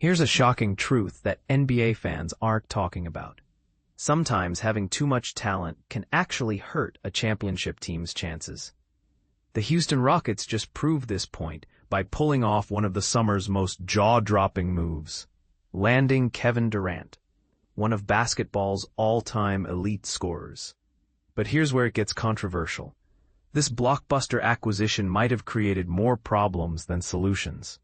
Here's a shocking truth that NBA fans aren't talking about. Sometimes having too much talent can actually hurt a championship team's chances. The Houston Rockets just proved this point by pulling off one of the summer's most jaw-dropping moves, landing Kevin Durant, one of basketball's all-time elite scorers. But here's where it gets controversial. This blockbuster acquisition might have created more problems than solutions.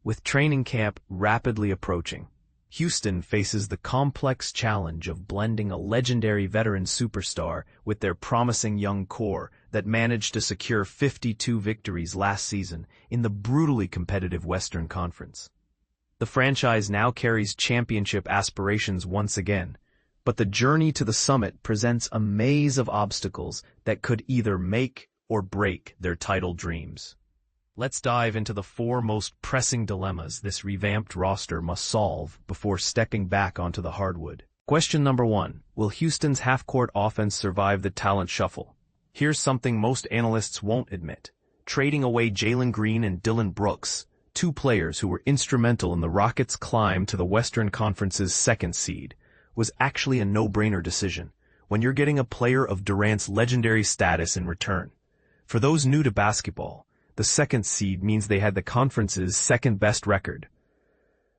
With training camp rapidly approaching, Houston faces the complex challenge of blending a legendary veteran superstar with their promising young core that managed to secure 52 victories last season in the brutally competitive Western Conference. The franchise now carries championship aspirations once again, but the journey to the summit presents a maze of obstacles that could either make or break their title dreams. Let's dive into the four most pressing dilemmas this revamped roster must solve before stepping back onto the hardwood. Question number 1. Will Houston's half-court offense survive the talent shuffle? Here's something most analysts won't admit. Trading away Jalen Green and Dillon Brooks, two players who were instrumental in the Rockets' climb to the Western Conference's second seed, was actually a no-brainer decision when you're getting a player of Durant's legendary status in return. For those new to basketball, the second seed means they had the conference's second-best record,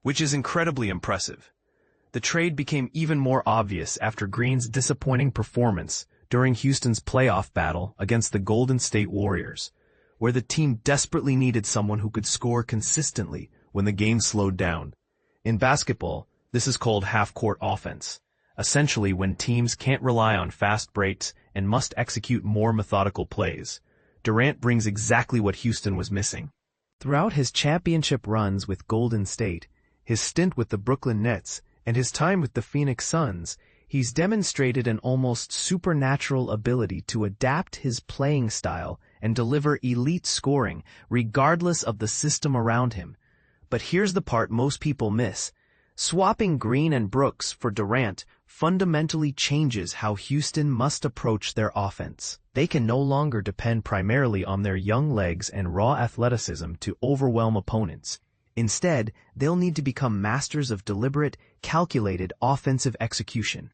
which is incredibly impressive. The trade became even more obvious after Green's disappointing performance during Houston's playoff battle against the Golden State Warriors, where the team desperately needed someone who could score consistently when the game slowed down. In basketball, this is called half-court offense, essentially when teams can't rely on fast breaks and must execute more methodical plays. Durant brings exactly what Houston was missing. Throughout his championship runs with Golden State, his stint with the Brooklyn Nets, and his time with the Phoenix Suns, he's demonstrated an almost supernatural ability to adapt his playing style and deliver elite scoring regardless of the system around him. But here's the part most people miss. Swapping Green and Brooks for Durant fundamentally changes how Houston must approach their offense. They can no longer depend primarily on their young legs and raw athleticism to overwhelm opponents. Instead, they'll need to become masters of deliberate, calculated offensive execution.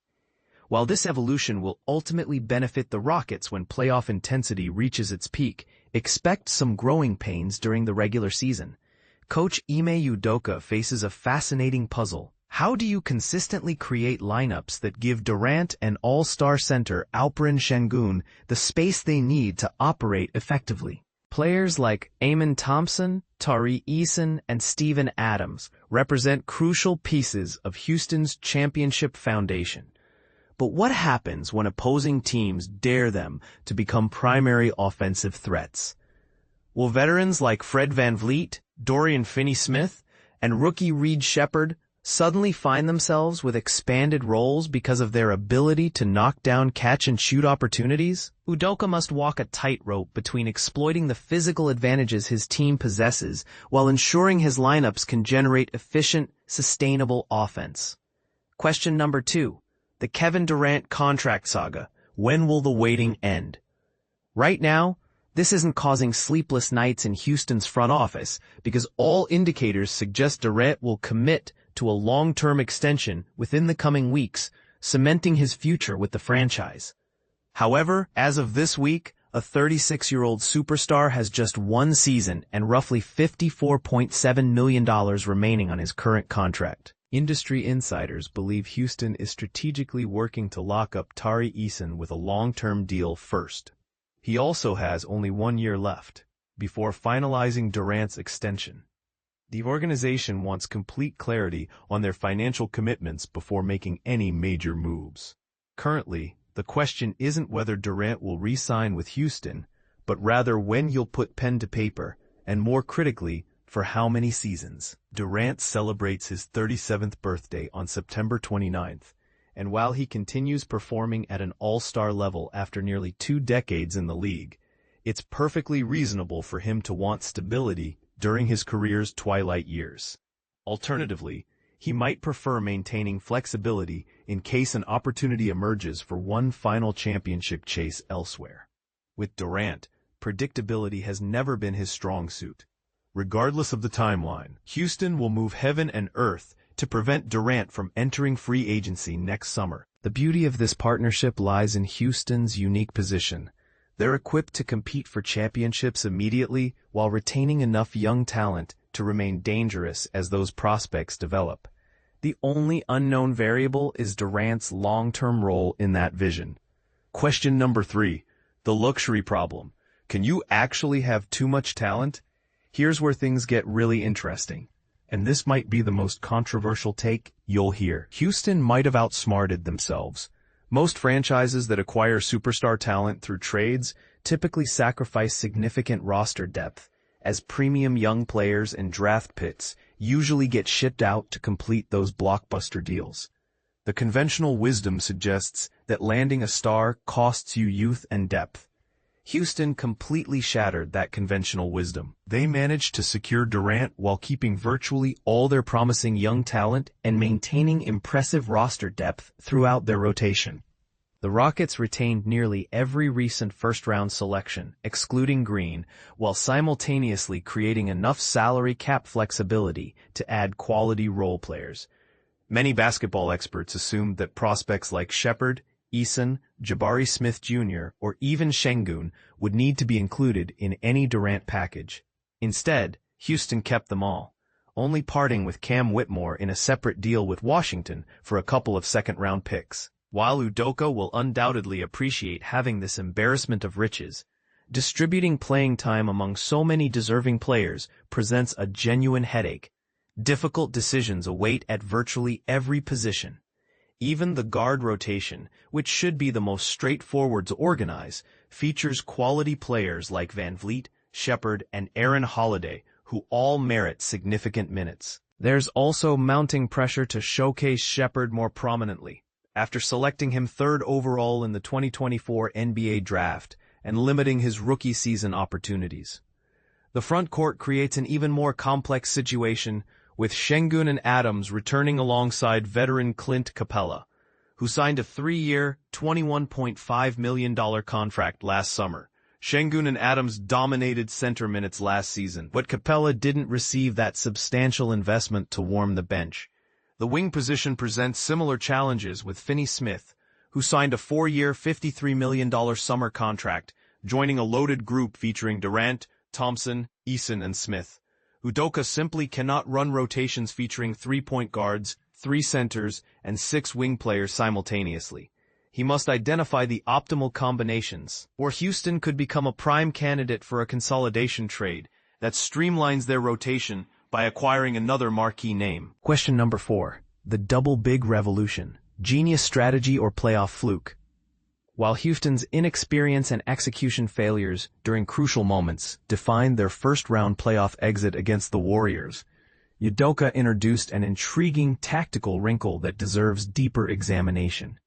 While this evolution will ultimately benefit the Rockets when playoff intensity reaches its peak, expect some growing pains during the regular season. Coach Ime Udoka faces a fascinating puzzle. How do you consistently create lineups that give Durant and all-star center Alperen Şengün the space they need to operate effectively? Players like Amen Thompson, Tari Eason, and Steven Adams represent crucial pieces of Houston's championship foundation. But what happens when opposing teams dare them to become primary offensive threats? Will veterans like Fred VanVleet, Dorian Finney-Smith, and rookie Reed Sheppard suddenly find themselves with expanded roles because of their ability to knock down catch-and-shoot opportunities? Udoka must walk a tightrope between exploiting the physical advantages his team possesses while ensuring his lineups can generate efficient, sustainable offense. Question number 2. The Kevin Durant contract saga. When will the waiting end? Right now, this isn't causing sleepless nights in Houston's front office because all indicators suggest Durant will commit to a long-term extension within the coming weeks, cementing his future with the franchise. However, as of this week, a 36-year-old superstar has just one season and roughly $54.7 million remaining on his current contract. Industry insiders believe Houston is strategically working to lock up Tari Eason with a long-term deal first. He also has only 1 year left before finalizing Durant's extension. The organization wants complete clarity on their financial commitments before making any major moves. Currently, the question isn't whether Durant will re-sign with Houston, but rather when he'll put pen to paper, and more critically, for how many seasons. Durant celebrates his 37th birthday on September 29th, and while he continues performing at an all-star level after nearly 2 decades in the league, it's perfectly reasonable for him to want stability during his career's twilight years. Alternatively, he might prefer maintaining flexibility in case an opportunity emerges for one final championship chase elsewhere. With Durant, predictability has never been his strong suit. regardless of the timeline. Houston will move heaven and earth to prevent Durant from entering free agency next summer. The beauty of this partnership lies in Houston's unique position. They're equipped to compete for championships immediately while retaining enough young talent to remain dangerous as those prospects develop. The only unknown variable is Durant's long-term role in that vision. Question number 3. The luxury problem. Can you actually have too much talent? Here's where things get really interesting. And this might be the most controversial take you'll hear. Houston might have outsmarted themselves. Most franchises that acquire superstar talent through trades typically sacrifice significant roster depth, as premium young players and draft picks usually get shipped out to complete those blockbuster deals. The conventional wisdom suggests that landing a star costs you youth and depth. Houston completely shattered that conventional wisdom. They managed to secure Durant while keeping virtually all their promising young talent and maintaining impressive roster depth throughout their rotation. The Rockets retained nearly every recent first-round selection, excluding Green, while simultaneously creating enough salary cap flexibility to add quality role players. Many basketball experts assumed that prospects like Shepherd, Eason, Jabari Smith Jr., or even Şengün would need to be included in any Durant package. Instead, Houston kept them all, only parting with Cam Whitmore in a separate deal with Washington for a couple of second-round picks. While Udoka will undoubtedly appreciate having this embarrassment of riches, distributing playing time among so many deserving players presents a genuine headache. Difficult decisions await at virtually every position. Even the guard rotation, which should be the most straightforward to organize, features quality players like Van Vliet, Shepherd, and Aaron Holiday, who all merit significant minutes. There's also mounting pressure to showcase Shepherd more prominently. After selecting him 3rd overall in the 2024 NBA Draft and limiting his rookie season opportunities. The front court creates an even more complex situation, with Şengün and Adams returning alongside veteran Clint Capella, who signed a 3-year, $21.5 million contract last summer. Şengün and Adams dominated center minutes last season, but Capella didn't receive that substantial investment to warm the bench. The wing position presents similar challenges with Finney Smith, who signed a 4-year, $53 million summer contract, joining a loaded group featuring Durant, Thompson, Eason, and Smith. Udoka simply cannot run rotations featuring 3 point guards, 3 centers, and 6 wing players simultaneously. He must identify the optimal combinations, or Houston could become a prime candidate for a consolidation trade that streamlines their rotation by acquiring another marquee name. Question number 4. The double big revolution. Genius strategy or playoff fluke? While Houston's inexperience and execution failures during crucial moments defined their first-round playoff exit against the Warriors, Udoka introduced an intriguing tactical wrinkle that deserves deeper examination.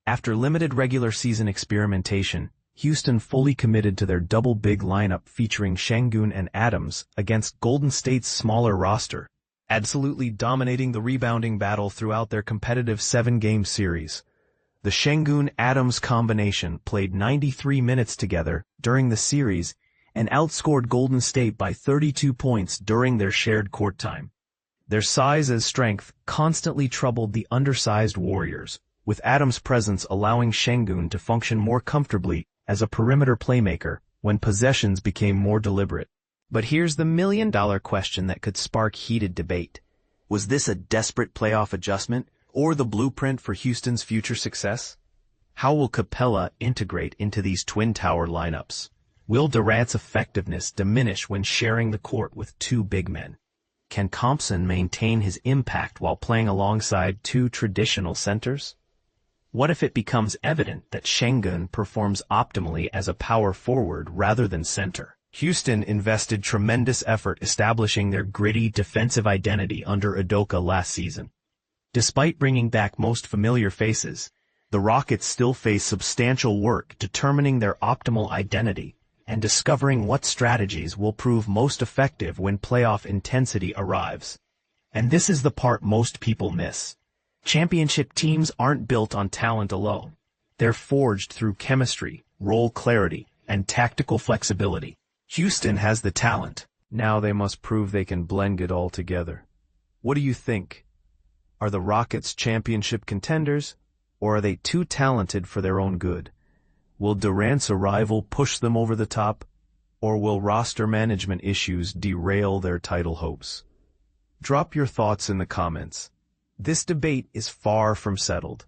After limited regular season experimentation, Houston fully committed to their double big lineup featuring Şengün and Adams against Golden State's smaller roster, absolutely dominating the rebounding battle throughout their competitive 7-game series. The Şengün-Adams combination played 93 minutes together during the series and outscored Golden State by 32 points during their shared court time. Their size as strength constantly troubled the undersized Warriors, with Adams' presence allowing Şengün to function more comfortably as a perimeter playmaker when possessions became more deliberate. But here's the million-dollar question that could spark heated debate. Was this a desperate playoff adjustment, or the blueprint for Houston's future success? How will Capella integrate into these twin tower lineups? Will Durant's effectiveness diminish when sharing the court with 2 big men? Can Thompson maintain his impact while playing alongside 2 traditional centers? What if it becomes evident that Şengün performs optimally as a power forward rather than center? Houston invested tremendous effort establishing their gritty defensive identity under Udoka last season. Despite bringing back most familiar faces, the Rockets still face substantial work determining their optimal identity and discovering what strategies will prove most effective when playoff intensity arrives. And this is the part most people miss. Championship teams aren't built on talent alone. They're forged through chemistry, role clarity, and tactical flexibility. Houston has the talent, Now they must prove they can blend it all together. What do you think? Are the Rockets championship contenders, or are they too talented for their own good? Will Durant's arrival push them over the top, or will roster management issues derail their title hopes? Drop your thoughts in the comments. This debate is far from settled.